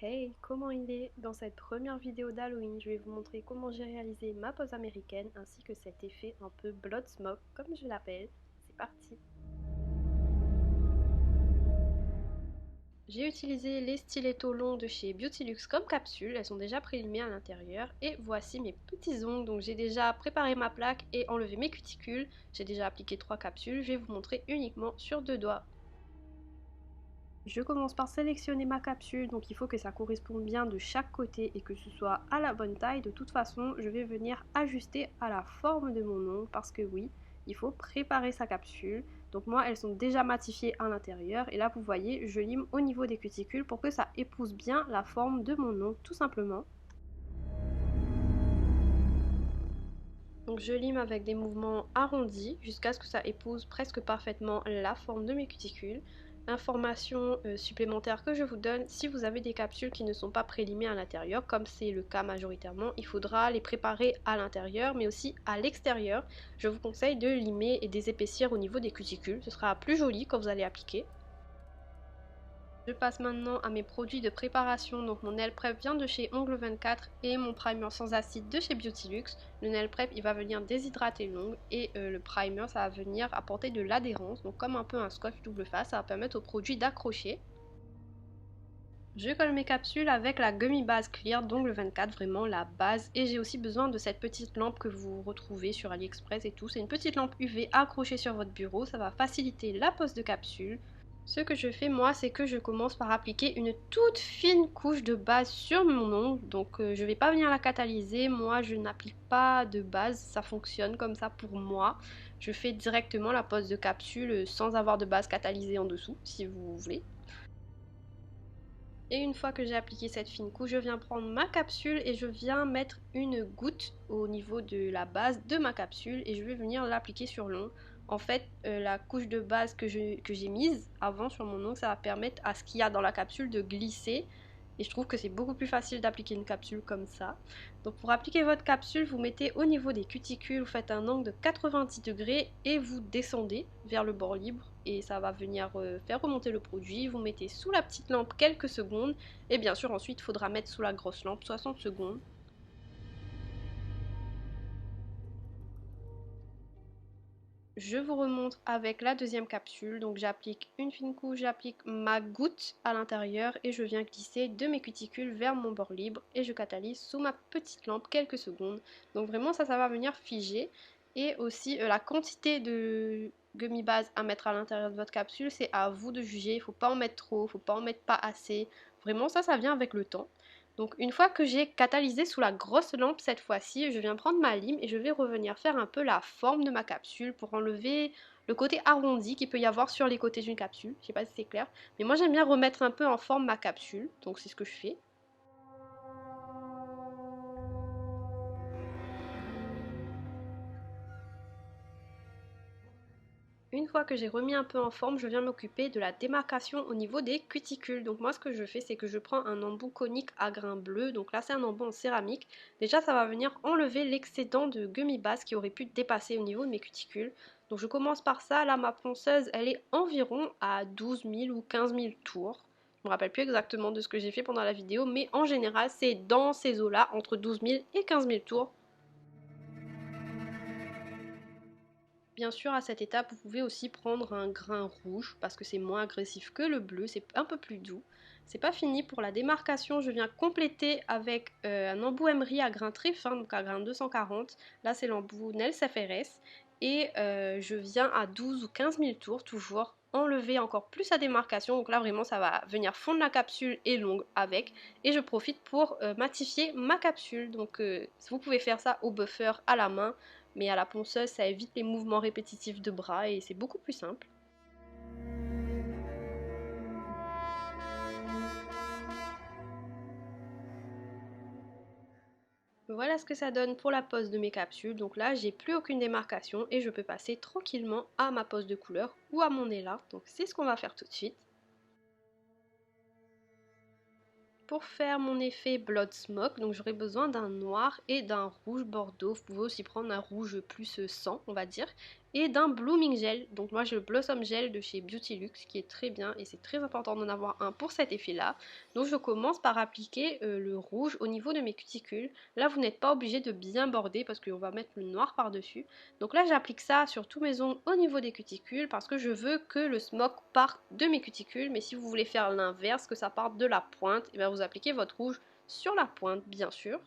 Hey, comment il est? Dans cette première vidéo d'Halloween, je vais vous montrer comment j'ai réalisé ma pose américaine ainsi que cet effet un peu blood smoke comme je l'appelle. C'est parti! J'ai utilisé les stilettos longs de chez Beautylux comme capsule, elles sont déjà prélimées à l'intérieur et voici mes petits ongles. Donc j'ai déjà préparé ma plaque et enlevé mes cuticules, j'ai déjà appliqué 3 capsules, je vais vous montrer uniquement sur 2 doigts. Je commence par sélectionner ma capsule, donc il faut que ça corresponde bien de chaque côté et que ce soit à la bonne taille. De toute façon, je vais venir ajuster à la forme de mon ongle parce que oui, il faut préparer sa capsule. Donc moi, elles sont déjà matifiées à l'intérieur et là, vous voyez, je lime au niveau des cuticules pour que ça épouse bien la forme de mon ongle, tout simplement. Donc je lime avec des mouvements arrondis jusqu'à ce que ça épouse presque parfaitement la forme de mes cuticules. Information supplémentaire que je vous donne, si vous avez des capsules qui ne sont pas prélimées à l'intérieur, comme c'est le cas majoritairement, il faudra les préparer à l'intérieur mais aussi à l'extérieur. Je vous conseille de limer et d'épaissir au niveau des cuticules, ce sera plus joli quand vous allez appliquer. Je passe maintenant à mes produits de préparation, donc mon nail prep vient de chez Ongle 24 et mon primer sans acide de chez Beautylux. Le nail prep il va venir déshydrater l'ongle et le primer ça va venir apporter de l'adhérence, donc comme un peu un scotch double face, ça va permettre au produit d'accrocher. Je colle mes capsules avec la gummy base clear d'Ongle 24, vraiment la base, et j'ai aussi besoin de cette petite lampe que vous retrouvez sur AliExpress et tout. C'est une petite lampe UV accrochée sur votre bureau, ça va faciliter la pose de capsule. Ce que je fais moi, c'est que je commence par appliquer une toute fine couche de base sur mon ongle. Donc je ne vais pas venir la catalyser, moi je n'applique pas de base, ça fonctionne comme ça pour moi. Je fais directement la pose de capsule sans avoir de base catalysée en dessous, si vous voulez. Et une fois que j'ai appliqué cette fine couche, je viens prendre ma capsule et je viens mettre une goutte au niveau de la base de ma capsule et je vais venir l'appliquer sur l'ongle. En fait, la couche de base que j'ai mise avant sur mon ongle, ça va permettre à ce qu'il y a dans la capsule de glisser. Et je trouve que c'est beaucoup plus facile d'appliquer une capsule comme ça. Donc pour appliquer votre capsule, vous mettez au niveau des cuticules, vous faites un angle de 90 degrés et vous descendez vers le bord libre. Et ça va venir faire remonter le produit. Vous mettez sous la petite lampe quelques secondes. Et bien sûr ensuite il faudra mettre sous la grosse lampe 60 secondes. Je vous remonte avec la deuxième capsule, donc j'applique une fine couche, j'applique ma goutte à l'intérieur et je viens glisser de mes cuticules vers mon bord libre et je catalyse sous ma petite lampe quelques secondes. Donc vraiment ça va venir figer et aussi la quantité de gummy base à mettre à l'intérieur de votre capsule, c'est à vous de juger, il ne faut pas en mettre trop, il ne faut pas en mettre pas assez, vraiment ça vient avec le temps. Donc une fois que j'ai catalysé sous la grosse lampe cette fois-ci, je viens prendre ma lime et je vais revenir faire un peu la forme de ma capsule pour enlever le côté arrondi qu'il peut y avoir sur les côtés d'une capsule. Je sais pas si c'est clair, mais moi j'aime bien remettre un peu en forme ma capsule, donc c'est ce que je fais. Une fois que j'ai remis un peu en forme, je viens m'occuper de la démarcation au niveau des cuticules. Donc moi ce que je fais, c'est que je prends un embout conique à grains bleus. Donc là c'est un embout en céramique. Déjà ça va venir enlever l'excédent de gummy base qui aurait pu dépasser au niveau de mes cuticules. Donc je commence par ça. Là ma ponceuse elle est environ à 12 000 ou 15 000 tours. Je me rappelle plus exactement de ce que j'ai fait pendant la vidéo, mais en général c'est dans ces eaux là, entre 12 000 et 15 000 tours. Bien sûr, à cette étape, vous pouvez aussi prendre un grain rouge parce que c'est moins agressif que le bleu, c'est un peu plus doux. C'est pas fini pour la démarcation, je viens compléter avec un embout emery à grain très fin, donc à grain 240. Là, c'est l'embout Nels FRS et je viens à 12 ou 15 000 tours toujours enlever encore plus la démarcation. Donc là, vraiment, ça va venir fondre la capsule et l'ongle avec. Et je profite pour matifier ma capsule. Donc vous pouvez faire ça au buffer à la main. Mais à la ponceuse, ça évite les mouvements répétitifs de bras et c'est beaucoup plus simple. Voilà ce que ça donne pour la pose de mes capsules. Donc là, j'ai plus aucune démarcation et je peux passer tranquillement à ma pose de couleur ou à mon élat. Donc c'est ce qu'on va faire tout de suite. Pour faire mon effet Blood Smoke, donc j'aurai besoin d'un noir et d'un rouge bordeaux. Vous pouvez aussi prendre un rouge plus sang, on va dire. et d'un blooming gel. Donc moi j'ai le blossom gel de chez Beauty Luxe qui est très bien et c'est très important d'en avoir un pour cet effet là. Donc je commence par appliquer le rouge au niveau de mes cuticules. Là vous n'êtes pas obligé de bien border parce qu'on va mettre le noir par dessus. Donc là j'applique ça sur tous mes ongles au niveau des cuticules parce que je veux que le smoke parte de mes cuticules. Mais si vous voulez faire l'inverse, que ça parte de la pointe, et bien vous appliquez votre rouge sur la pointe bien sûr.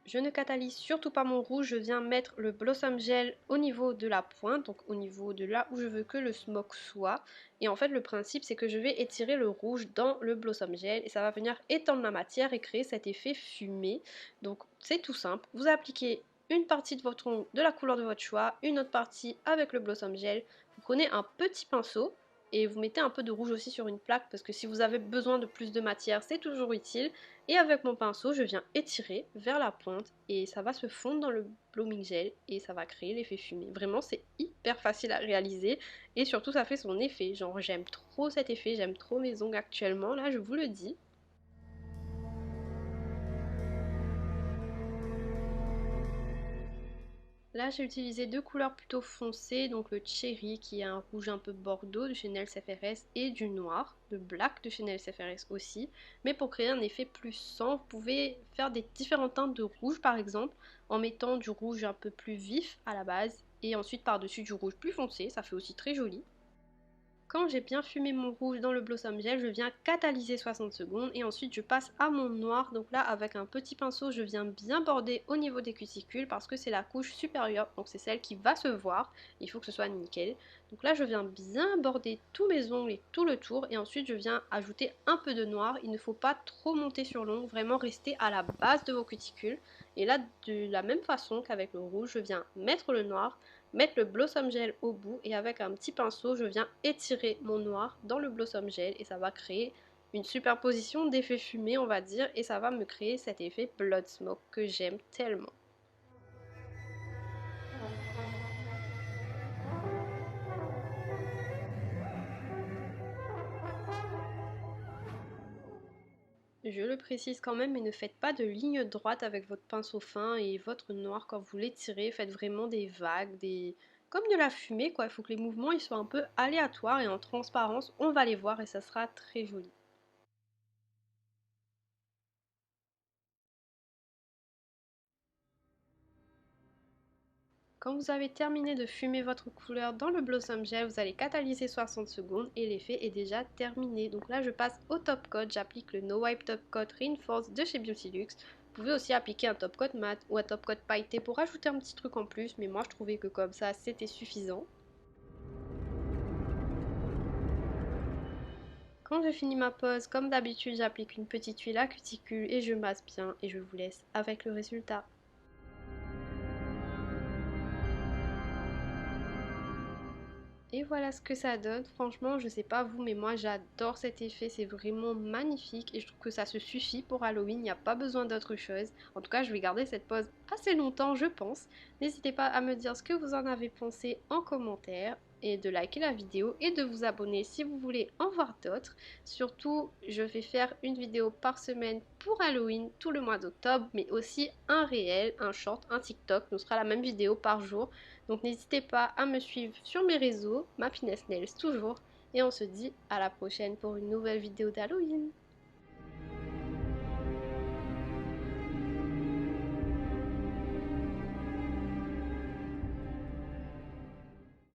Je ne catalyse surtout pas mon rouge, je viens mettre le Blossom Gel au niveau de la pointe, donc au niveau de là où je veux que le smoke soit. Et en fait le principe c'est que je vais étirer le rouge dans le Blossom Gel et ça va venir étendre la matière et créer cet effet fumé. Donc c'est tout simple, vous appliquez une partie de votre ongle de la couleur de votre choix, une autre partie avec le Blossom Gel. Vous prenez un petit pinceau et vous mettez un peu de rouge aussi sur une plaque parce que si vous avez besoin de plus de matière c'est toujours utile. Et avec mon pinceau je viens étirer vers la pointe et ça va se fondre dans le blooming gel et ça va créer l'effet fumé. Vraiment c'est hyper facile à réaliser et surtout ça fait son effet. Genre j'aime trop cet effet, j'aime trop mes ongles actuellement, là je vous le dis. Là j'ai utilisé deux couleurs plutôt foncées, donc le cherry qui est un rouge un peu bordeaux de chez Nails FRS et du noir, le black de chez Nails FRS aussi. Mais pour créer un effet plus sang, vous pouvez faire des différentes teintes de rouge par exemple, en mettant du rouge un peu plus vif à la base et ensuite par-dessus du rouge plus foncé, ça fait aussi très joli. Quand j'ai bien fumé mon rouge dans le Blossom Gel, je viens catalyser 60 secondes et ensuite je passe à mon noir. Donc là avec un petit pinceau je viens bien border au niveau des cuticules parce que c'est la couche supérieure, donc c'est celle qui va se voir, il faut que ce soit nickel. Donc là je viens bien border tous mes ongles et tout le tour et ensuite je viens ajouter un peu de noir. Il ne faut pas trop monter sur l'ongle, vraiment rester à la base de vos cuticules. Et là de la même façon qu'avec le rouge, je viens mettre le noir, mettre le Blossom Gel au bout et avec un petit pinceau je viens étirer mon noir dans le Blossom Gel et ça va créer une superposition d'effets fumés on va dire et ça va me créer cet effet Blood Smoke que j'aime tellement. Je le précise quand même, mais ne faites pas de ligne droite avec votre pinceau fin et votre noir quand vous l'étirez. Faites vraiment des vagues, comme de la fumée quoi. Il faut que les mouvements ils soient un peu aléatoires et en transparence. On va les voir et ça sera très joli. Quand vous avez terminé de fumer votre couleur dans le Blossom Gel, vous allez catalyser 60 secondes et l'effet est déjà terminé. Donc là, je passe au top coat. J'applique le No Wipe Top Coat Reinforce de chez Beauty Luxe. Vous pouvez aussi appliquer un top coat mat ou un top coat pailleté pour rajouter un petit truc en plus, mais moi je trouvais que comme ça c'était suffisant. Quand je finis ma pose, comme d'habitude, j'applique une petite huile à cuticule et je masse bien et je vous laisse avec le résultat. Et voilà ce que ça donne. Franchement, je sais pas vous, mais moi j'adore cet effet. C'est vraiment magnifique et je trouve que ça se suffit pour Halloween. Il n'y a pas besoin d'autre chose. En tout cas, je vais garder cette pose assez longtemps, je pense. N'hésitez pas à me dire ce que vous en avez pensé en commentaire et de liker la vidéo et de vous abonner si vous voulez en voir d'autres. Surtout, je vais faire une vidéo par semaine pour Halloween tout le mois d'octobre, mais aussi un réel, un short, un TikTok. Ce sera la même vidéo par jour. Donc n'hésitez pas à me suivre sur mes réseaux, Mappiness Nails toujours. Et on se dit à la prochaine pour une nouvelle vidéo d'Halloween.